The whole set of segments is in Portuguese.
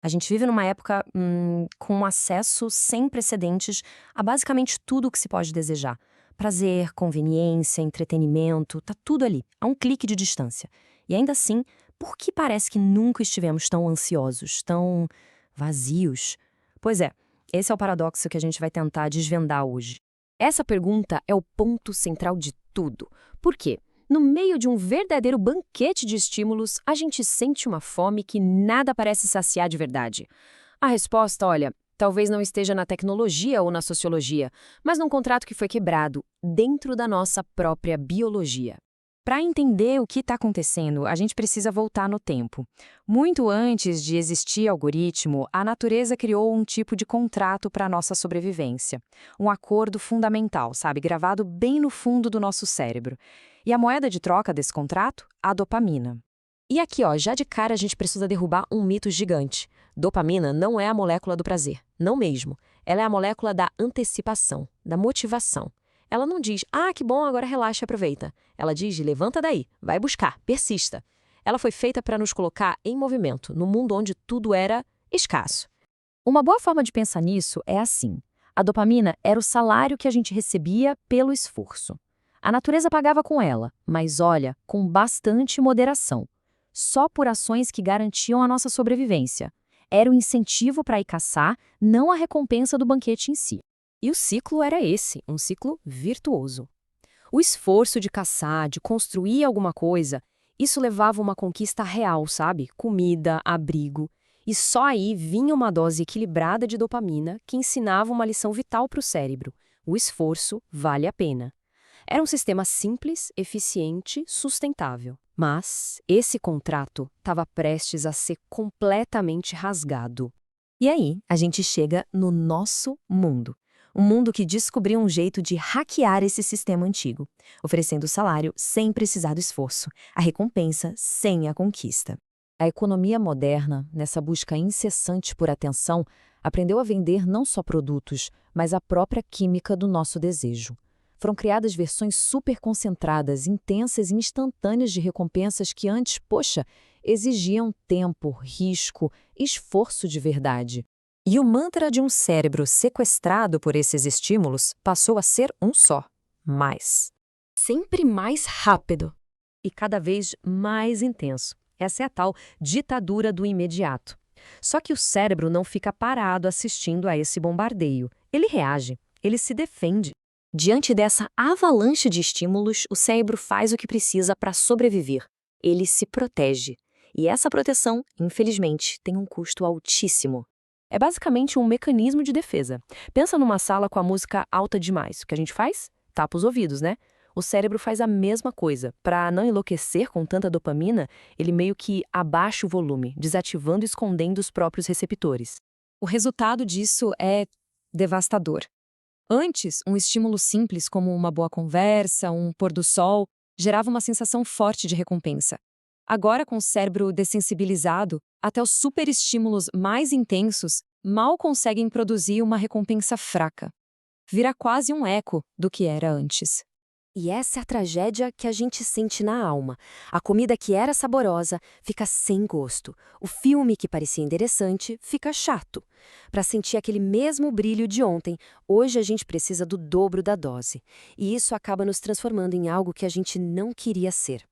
A gente vive numa época com acesso sem precedentes a basicamente tudo o que se pode desejar. Prazer, conveniência, entretenimento, tá tudo ali, a um clique de distância. E ainda assim, por que parece que nunca estivemos tão ansiosos, tão vazios? Pois é, esse é o paradoxo que a gente vai tentar desvendar hoje. Essa pergunta é o ponto central de tudo. Por quê? No meio de um verdadeiro banquete de estímulos, a gente sente uma fome que nada parece saciar de verdade. A resposta, olha, talvez não esteja na tecnologia ou na sociologia, mas num contrato que foi quebrado dentro da nossa própria biologia. Para entender o que está acontecendo, a gente precisa voltar no tempo. Muito antes de existir algoritmo, a natureza criou um tipo de contrato para a nossa sobrevivência. Um acordo fundamental, sabe, gravado bem no fundo do nosso cérebro. E a moeda de troca desse contrato? A dopamina. E aqui, ó, já de cara a gente precisa derrubar um mito gigante. Dopamina não é a molécula do prazer, não mesmo. Ela é a molécula da antecipação, da motivação. Ela não diz, que bom, agora relaxa e aproveita. Ela diz, levanta daí, vai buscar, persista. Ela foi feita para nos colocar em movimento, num mundo onde tudo era escasso. Uma boa forma de pensar nisso é assim: a dopamina era o salário que a gente recebia pelo esforço. A natureza pagava com ela, mas olha, com bastante moderação. Só por ações que garantiam a nossa sobrevivência. Era o incentivo para ir caçar, não a recompensa do banquete em si. E o ciclo era esse, um ciclo virtuoso. O esforço de caçar, de construir alguma coisa, isso levava a uma conquista real, sabe? Comida, abrigo. E só aí vinha uma dose equilibrada de dopamina que ensinava uma lição vital para o cérebro. O esforço vale a pena. Era um sistema simples, eficiente, sustentável. Mas esse contrato estava prestes a ser completamente rasgado. E aí, a gente chega no nosso mundo. Um mundo que descobriu um jeito de hackear esse sistema antigo, oferecendo o salário sem precisar do esforço, a recompensa sem a conquista. A economia moderna, nessa busca incessante por atenção, aprendeu a vender não só produtos, mas a própria química do nosso desejo. Foram criadas versões super concentradas, intensas e instantâneas de recompensas que antes, poxa, exigiam tempo, risco, esforço de verdade. E o mantra de um cérebro sequestrado por esses estímulos passou a ser um só: mais. Sempre mais rápido. E cada vez mais intenso. Essa é a tal ditadura do imediato. Só que o cérebro não fica parado assistindo a esse bombardeio. Ele reage, ele se defende. Diante dessa avalanche de estímulos, o cérebro faz o que precisa para sobreviver. Ele se protege. E essa proteção, infelizmente, tem um custo altíssimo. É basicamente um mecanismo de defesa. Pensa numa sala com a música alta demais. O que a gente faz? Tapa os ouvidos, né? O cérebro faz a mesma coisa. Para não enlouquecer com tanta dopamina, ele meio que abaixa o volume, desativando e escondendo os próprios receptores. O resultado disso é devastador. Antes, um estímulo simples como uma boa conversa, um pôr do sol, gerava uma sensação forte de recompensa. Agora, com o cérebro dessensibilizado, até os superestímulos mais intensos mal conseguem produzir uma recompensa fraca. Vira quase um eco do que era antes. E essa é a tragédia que a gente sente na alma. A comida que era saborosa fica sem gosto. O filme que parecia interessante fica chato. Para sentir aquele mesmo brilho de ontem, hoje a gente precisa do dobro da dose. E isso acaba nos transformando em algo que a gente não queria ser.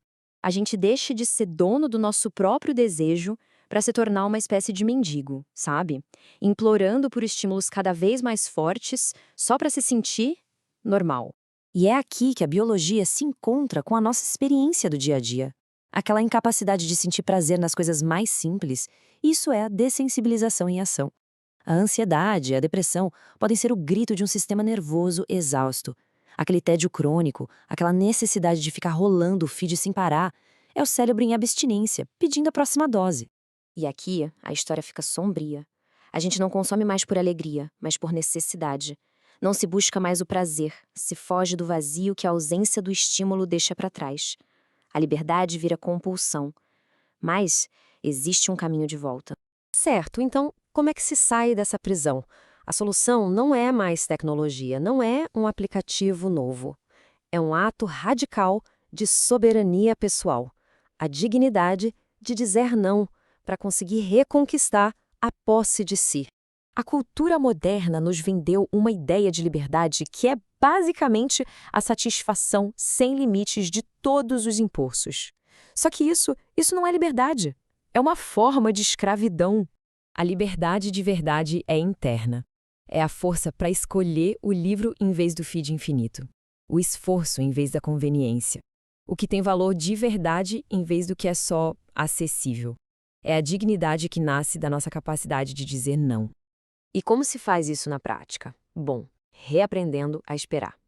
A gente deixa de ser dono do nosso próprio desejo para se tornar uma espécie de mendigo, sabe? Implorando por estímulos cada vez mais fortes só para se sentir normal. E é aqui que a biologia se encontra com a nossa experiência do dia a dia. Aquela incapacidade de sentir prazer nas coisas mais simples, isso é a dessensibilização em ação. A ansiedade e a depressão podem ser o grito de um sistema nervoso exausto. Aquele tédio crônico, aquela necessidade de ficar rolando o feed sem parar, é o cérebro em abstinência, pedindo a próxima dose. E aqui a história fica sombria. A gente não consome mais por alegria, mas por necessidade. Não se busca mais o prazer, se foge do vazio que a ausência do estímulo deixa para trás. A liberdade vira compulsão. Mas existe um caminho de volta. Certo, então como é que se sai dessa prisão? A solução não é mais tecnologia, não é um aplicativo novo. É um ato radical de soberania pessoal. A dignidade de dizer não para conseguir reconquistar a posse de si. A cultura moderna nos vendeu uma ideia de liberdade que é basicamente a satisfação sem limites de todos os impulsos. Só que isso não é liberdade. É uma forma de escravidão. A liberdade de verdade é interna. É a força para escolher o livro em vez do feed infinito. O esforço em vez da conveniência. O que tem valor de verdade em vez do que é só acessível. É a dignidade que nasce da nossa capacidade de dizer não. E como se faz isso na prática? Bom, reaprendendo a esperar.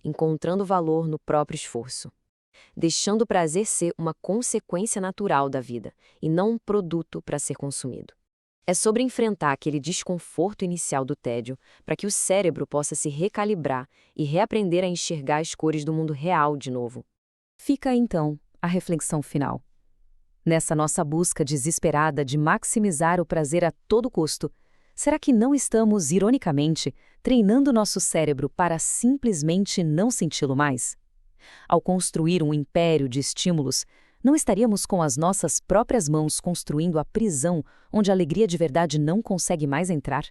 Encontrando valor no próprio esforço. Deixando o prazer ser uma consequência natural da vida e não um produto para ser consumido. É sobre enfrentar aquele desconforto inicial do tédio para que o cérebro possa se recalibrar e reaprender a enxergar as cores do mundo real de novo. Fica, então, a reflexão final. Nessa nossa busca desesperada de maximizar o prazer a todo custo, será que não estamos, ironicamente, treinando nosso cérebro para simplesmente não senti-lo mais? Ao construir um império de estímulos, não estaríamos com as nossas próprias mãos construindo a prisão onde a alegria de verdade não consegue mais entrar?